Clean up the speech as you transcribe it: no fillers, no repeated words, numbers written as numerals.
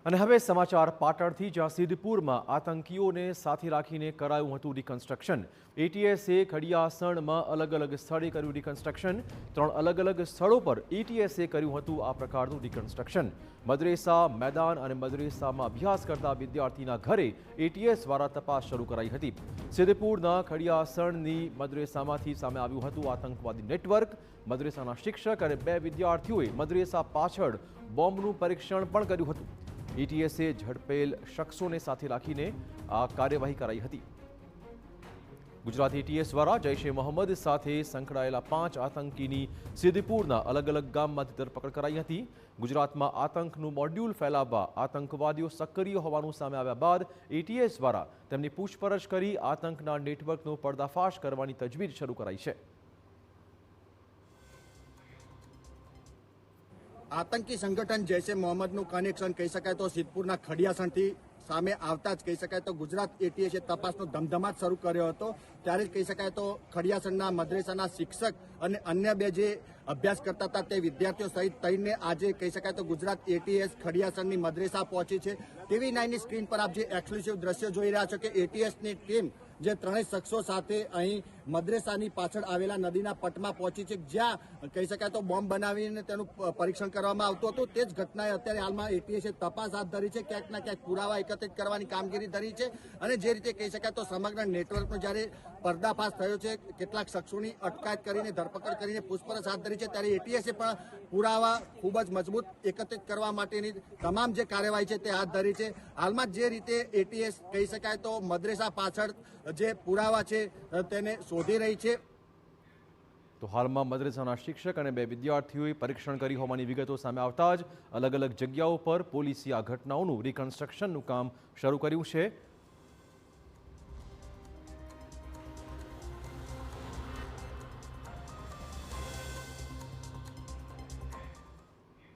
અને હવે સમાચાર પાટણથી, જ્યાં સિદ્ધપુરમાં આતંકીઓને સાથે રાખીને કરાયું હતું રિકન્સ્ટ્રક્શન। એટીએસે ખડિયાસણમાં અલગ અલગ સ્થળે કર્યું રિકન્સ્ટ્રક્શન। 3 અલગ અલગ સ્થળો પર એટીએસે કર્યું હતું આ પ્રકારનું રિકન્સ્ટ્રક્શન। મદ્રેસા મેદાન અને મદ્રેસામાં અભ્યાસ કરતા વિદ્યાર્થીના ઘરે એટીએસ દ્વારા તપાસ શરૂ કરાઈ હતી। સિદ્ધપુરના ખડિયાસણની મદ્રેસામાંથી સામે આવ્યું હતું આતંકવાદી નેટવર્ક। મદ્રેસાના શિક્ષક અને 2 વિદ્યાર્થીઓએ મદ્રેસા પાછળ બોમ્બનું પરીક્ષણ પણ કર્યું હતું। એટીએસે ઝડપેલ શખ્સોને સાથે રાખીને આ કાર્યવાહી કરાઈ હતી। ગુજરાત એટીએસ દ્વારા જૈશ-એ મોહમ્મદ સાથે સંકળાયેલા 5 આતંકીની સિદ્ધપુરના અલગ અલગ ગામમાંથી ધરપકડ કરાઈ હતી। ગુજરાતમાં આતંકનું મોડ્યુલ ફેલાવવા આતંકવાદીઓ સક્રિય હોવાનું સામે આવ્યા બાદ એટીએસ દ્વારા તેમની પૂછપરછ કરી આતંકના નેટવર્કનો પર્દાફાશ કરવાની તજવીજ શરૂ કરાઈ છે। आतंकी संगठन जैश-ए मोहम्मदનું કનેક્શન કહી શકાય તો સિદ્ધપુરના ખડિયાસણથી સામે આવતા જ કહી શકાય તો ગુજરાત એટીએસે તપાસનો ધમધમાટ શરૂ કર્યો હતો। ત્યારે જ કહી શકાય તો ખડિયાસણના મદ્રેસાના શિક્ષક અને અન્ય 2 જે અભ્યાસ કરતા હતા તે વિદ્યાર્થીઓ સહિત થઈને આજે કહી શકાય તો ગુજરાત એટીએસ ખડિયાસણની મદ્રેસા પહોંચી છે। ટીવી 9ની સ્ક્રીન પર આપ જે એક્સક્લુસિવ દ્રશ્ય જોઈ રહ્યા છો કે એટીએસની ટીમ જે 3 શખ્સો સાથે અહીં મદ્રેસાની પાછળ આવેલા નદીના પટમાં પહોંચી છે, જ્યાં કહી શકાય તો બોમ્બ બનાવીને તેનું પરીક્ષણ કરવામાં આવતું હતું। તે જ ઘટનાએ અત્યારે હાલમાં એટીએસે તપાસ હાથ ધરી છે, ક્યાંક ના ક્યાંક પુરાવા એકત્રિત કરવાની કામગીરી ધરી છે। અને જે રીતે કહી શકાય તો સમગ્ર નેટવર્કનો જ્યારે પર્દાફાશ થયો છે, કેટલાક શખ્સોની અટકાયત કરીને ધરપકડ કરીને પૂછપરછ હાથ ધરી છે, ત્યારે એટીએસે પણ પુરાવા ખૂબ જ મજબૂત એકત્રિત કરવા માટેની તમામ જે કાર્યવાહી છે તે હાથ ધરી છે। હાલમાં જે રીતે એટીએસ કહી શકાય તો મદ્રેસા પાછળ જે પુરાવા છે તેને શોધી રહી છે। તો હાલમાં મદ્રેસાના શિક્ષક અને 2 વિદ્યાર્થીઓએ પરીક્ષણ કરી હોવાની વિગતો સામે આવતા જ અલગ અલગ જગ્યાઓ પર પોલીસે આ ઘટનાઓનું રિકન્સ્ટ્રક્શનનું કામ શરૂ કર્યું છે।